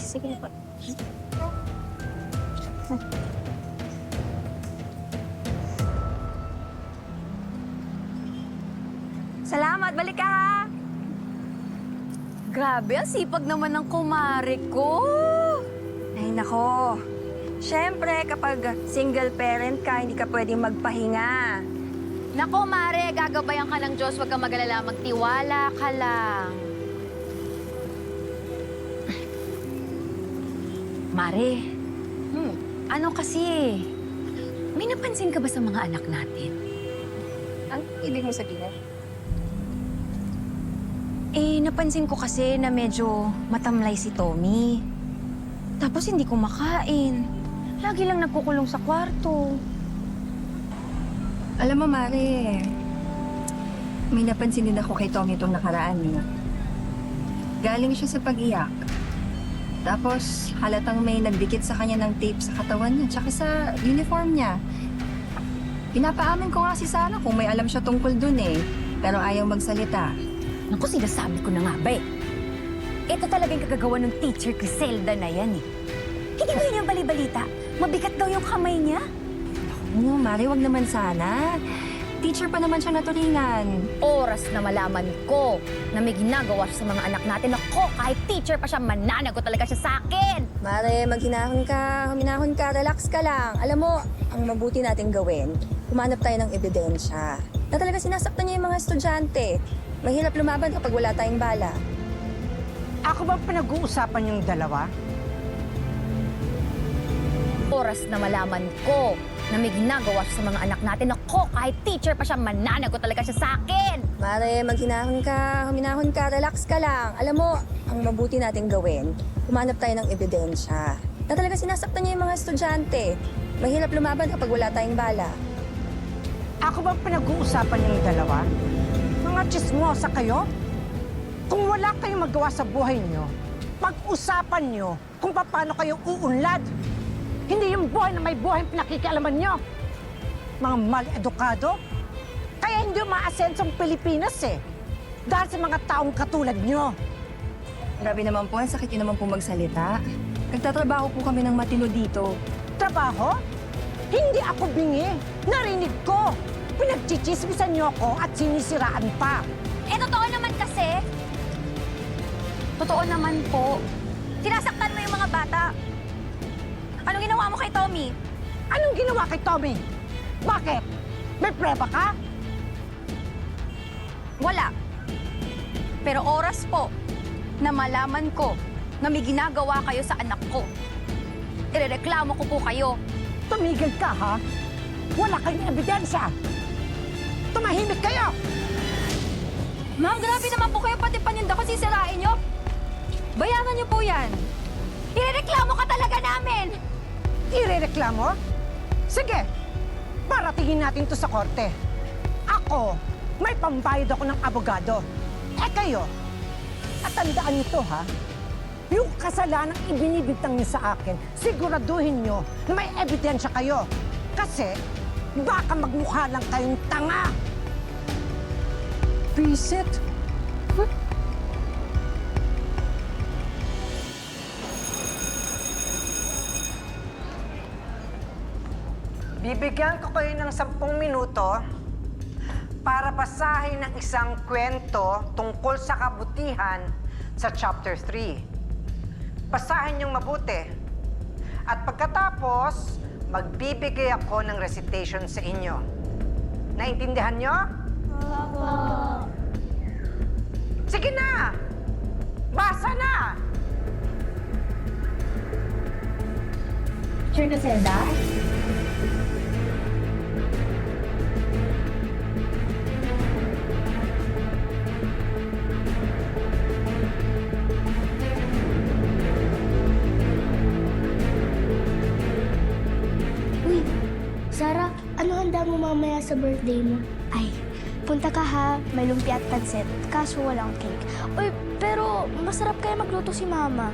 Sige po. Salamat, balik ka ha! Grabe, ang sipag naman ng kumare ko. Ay, nako. Siyempre, kapag single parent ka, hindi ka pwedeng magpahinga. Nako, Mare, gagabayan ka ng Diyos. Huwag kang mag-alala. Magtiwala ka lang. Mare, ano kasi? May napansin ka ba sa mga anak natin? Ang ibig mo sabihin? Napansin ko kasi na medyo matamlay si Tommy. Tapos hindi kumakain. Lagi lang nagkukulong sa kwarto. Alam mo, Mare, may napansin din ako kay Tommy itong nakaraan eh. Galing siya sa pag-iyak. Tapos halatang may nagdikit sa kanya ng tape sa katawan niya tsaka sa uniform niya. Pinapaamin ko nga si Sarah kung may alam siya tungkol dun eh. Pero ayaw magsalita. Naku, sinasabi ko na nga ba eh. Ito talagang kagagawa ng teacher Criselda na yan eh. Hindi ba yun yung balibalita? Mabigat daw yung kamay niya. Oo, Mare, wag naman sana. Teacher pa naman siya naturingan. Oras na malaman ko na may ginagawa siya sa mga anak natin. Ako, kahit teacher pa siya, mananagot talaga siya sa akin. Mare, maghinahon ka, huminahon ka, relax ka lang. Alam mo, ang mabuti nating gawin, humanap tayo ng ebidensya. Na talaga sinasaktan niya yung mga estudyante. Mahirap lumaban kapag wala tayong bala. Ako ba pinag-uusapan yung dalawa? Oras na malaman ko na may ginagawa siya sa mga anak natin. Ako, kahit teacher pa siya, mananagot talaga siya sa akin. Mare, maghinahon ka, huminahon ka, relax ka lang. Alam mo, ang mabuti nating gawin, humanap tayo ng ebidensya. Na talaga sinasaktan niya yung mga estudyante. Mahirap lumaban kapag wala tayong bala. Ako ba pinag-uusapan yung dalawa? Mga chismosa kayo? Kung wala kayong magawa sa buhay nyo, pag-usapan nyo kung paano kayo uunlad. Hindi yung buhay na may buhay ang pinakikialaman nyo. Mga mal-edukado. Kaya hindi umaasenso ang Pilipinas eh. Dahil sa mga taong katulad nyo. Grabe naman po, ang sakit niyo naman po magsalita. Nagtatrabaho po kami ng matino dito. Trabaho? Hindi ako bingi. Narinig ko. Pinagchichismisan nyo ako at sinisiraan pa. Totoo naman kasi. Totoo naman po. Sinasaktan mo yung mga bata. Anong ginawa mo kay Tommy? Anong ginawa kay Tommy? Bakit? May preba ka? Wala. Pero oras po na malaman ko na may ginagawa kayo sa anak ko. Irereklamo ko po kayo. Tumigil ka, ha? Wala kayong ebidensya. Tumahimik kayo! Ma'am, grabe naman po kayo, pati paninda ko sisirain nyo. Bayaran nyo po yan. Irereklamo ka talaga namin! Irereklamo? Sige, para tingin natin to sa korte. Ako, may pambayad ako ng abogado. Kayo, at tandaan nyo to, ha? Yung kasalanang ibinibintang niyo sa akin, siguraduhin nyo na may ebidensya kayo. Kasi, baka magmukha lang kayong tanga. Visit? Bibigyan ko kayo ng 10 minuto para basahin ng isang kwento tungkol sa kabutihan sa Chapter 3. Basahin niyong mabuti. At pagkatapos, magbibigay ako ng recitation sa inyo. Naintindihan niyo? Opo. Sige na! Basa na! Sure na, Zelda? Uy, Sarah, ano handa mo mamaya sa birthday mo? Ay, punta ka ha, may lumpia at pansit, kaso walang cake. Uy, pero masarap kaya magluto si Mama.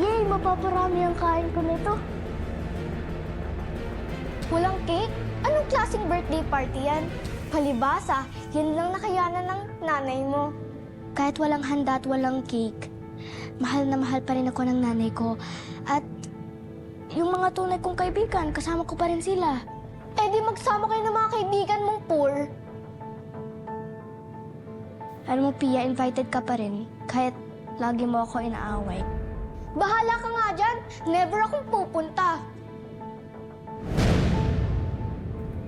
Yay, mapaparami ang kain ko nito. Walang cake? Anong klaseng birthday party yan? Palibasa, yan lang nakayanan ng nanay mo. Kahit walang handa at walang cake, mahal na mahal pa rin ako ng nanay ko. At yung mga tunay kong kaibigan, kasama ko pa rin sila. Eh di magsama kayo ng mga kaibigan mong poor. Alam mo, Pia, invited ka pa rin. Kahit lagi mo ako inaaway. Bahala ka nga dyan. Never akong pupunta.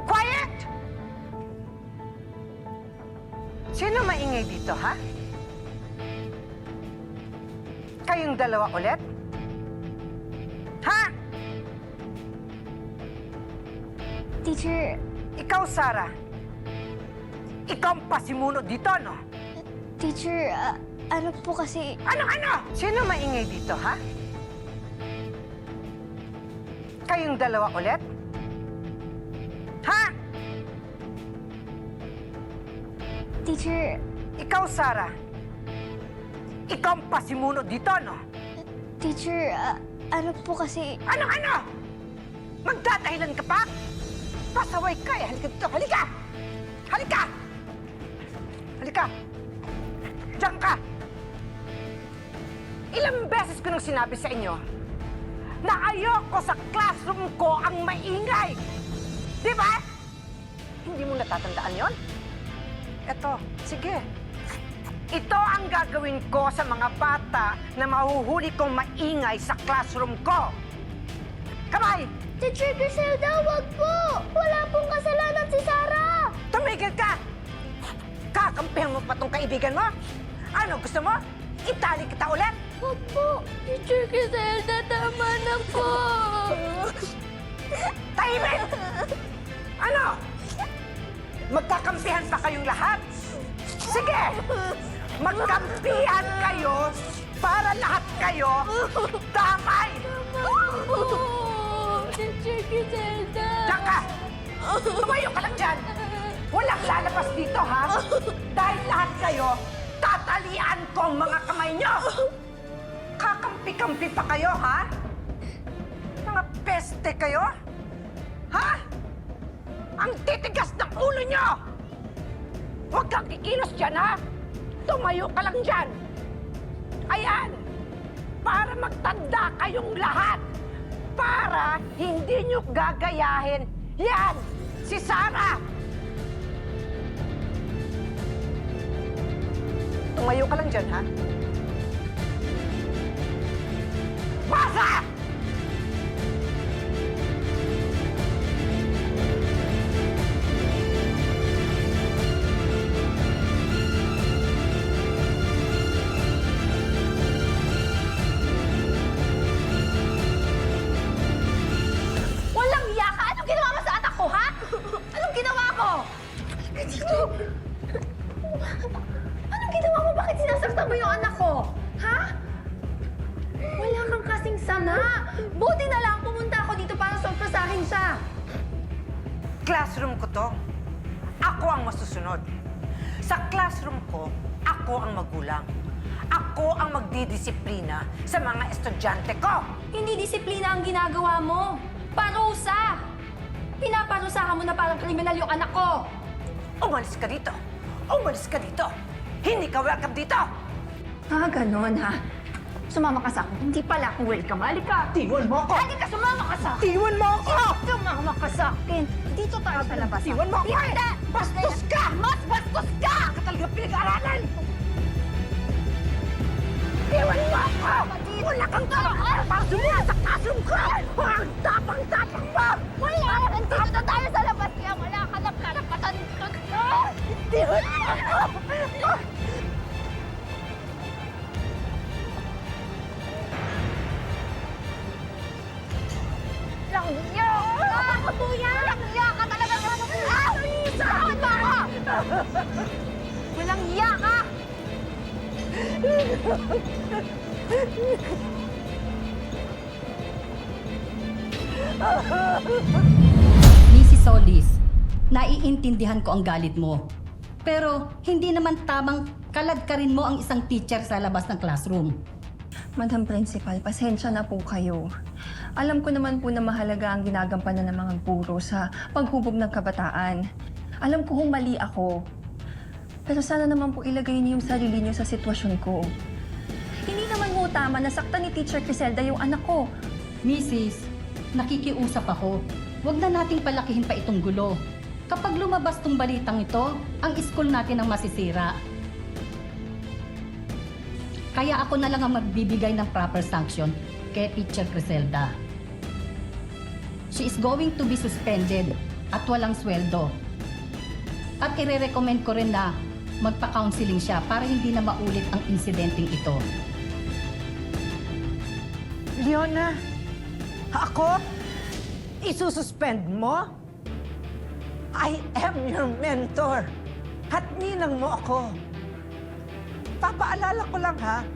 Quiet! Sino maingay dito, ha? Kayong dalawa ulit? Ha? Teacher, Ikaw, Sarah. Ikaw ang pasimuno dito, no? teacher, ano po kasi... Ano? Sino maingay dito, ha? Kayong dalawa ulit? Ha? Teacher, Ikaw, Sarah. Ikaw ang pasimuno dito, no? teacher, ano po kasi... Ano? Magdadahilan ka pa? Pasaway ka eh. Halika dito. Halika! Halika! Halika! Diyan ka! Ilang beses ko nang sinabi sa inyo na ayoko sa classroom ko ang maingay. Di ba? Hindi mo natatandaan yon? Eto, sige. Ito ang gagawin ko sa mga bata na mahuhuli kong maingay sa classroom ko. Kamay! Teacher Griselda, wag po! Wala pong kasalanan si Sarah! Tumigil ka! Kakampihan mo pa tong kaibigan mo? Ano, gusto mo? Itali kita ulit? Wag po! Teacher Griselda, tama na po! Tahimik! Ano? Magkakampihan pa kayong lahat? Sige! Magkampihan kayo para lahat kayo damay! Teacher Griselda! Diyan ka! Tumayo ka lang dyan! Walang lalabas dito, ha? Dahil lahat kayo, tatalian ko ang mga kamay nyo! Kakampi-kampi pa kayo, ha? Mga peste kayo? Ha? Ang titigas ng ulo nyo! Huwag kang kikilos dyan, ha? Tumayo ka lang dyan! Ayan! Para magtanda kayong lahat! Para hindi nyo gagayahin yan! Si Sarah! Tumayo ka lang dyan, ha? Basa! Walang iya ka! Anong ginawa mo sa anak ko, ha? Anong ginawa ko? Anong ginawa mo? Bakit sinasaktan mo yung anak ko? Ha? Wala kang kasing sama. Buti na lang pumunta ako dito para sorpresahin siya. Classroom ko to. Ako ang masusunod. Sa classroom ko, ako ang magulang. Ako ang magdidisiplina sa mga estudyante ko. Hindi disiplina ang ginagawa mo. Parusa! Pinaparusahan mo na parang kriminal yung anak ko. Umalis ka dito. Umalis ka dito. Hindi ka welcome dito. Ganon ha? Sumama ka sa akin. Hindi pala ako welcome. Halika! Tiwan mo ako! Halika, sumama ka sa akin! Tiwan mo ako! Sumama ka sa akin! Dito tayo sa labas. ha? Tiwan mo ako! Hindi! Bastos ka! Mas bastos ka! Ka talaga pinag-aaralan! Tiwan mo ako! Wala kang karapatan para sumula sa classroom ko! Ang tapang-tapang mo! Wala! Nandito na tayo sa labas kaya wala ka ng karapatan. Tiwan mo ako! Langya! Nakakatuya! Langya ka talaga! Ah! Saan ba ako? Walang iya ka! Mrs. Solis, naiintindihan ko ang galit mo. Pero hindi naman tamang kaladkarin mo ang isang teacher sa labas ng classroom. Madam Principal, pasensya na po kayo. Alam ko naman po na mahalaga ang ginagampanan ng mga guro sa paghubog ng kabataan. Alam ko kung mali ako. Pero sana naman po ilagay niyo yung sarili niyo sa sitwasyon ko. Hindi naman ho po tama na saktan ni Teacher Criselda yung anak ko. Mrs., nakikiusap ako. Huwag na nating palakihin pa itong gulo. Kapag lumabas tong balitang ito, ang school natin ang masisira. Kaya ako na lang ang magbibigay ng proper sanction kay Teacher Criselda. She is going to be suspended at walang sweldo. At ire-recommend ko rin na magpa-counseling siya para hindi na maulit ang insidenteng ito. Leona, ako? Isususpend mo? I am your mentor. At ninang mo ako. Papaalala ko lang ha,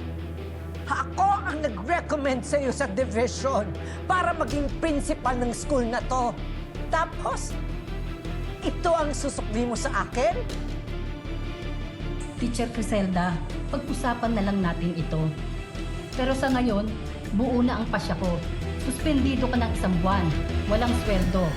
ako ang nag-recommend sa'yo sa division para maging principal ng school na to. Tapos, ito ang susukli mo sa akin? Teacher Criselda, pag-usapan na lang natin ito. Pero sa ngayon, buo na ang pasya ko. Suspendido ka ng 1 buwan. Walang sweldo.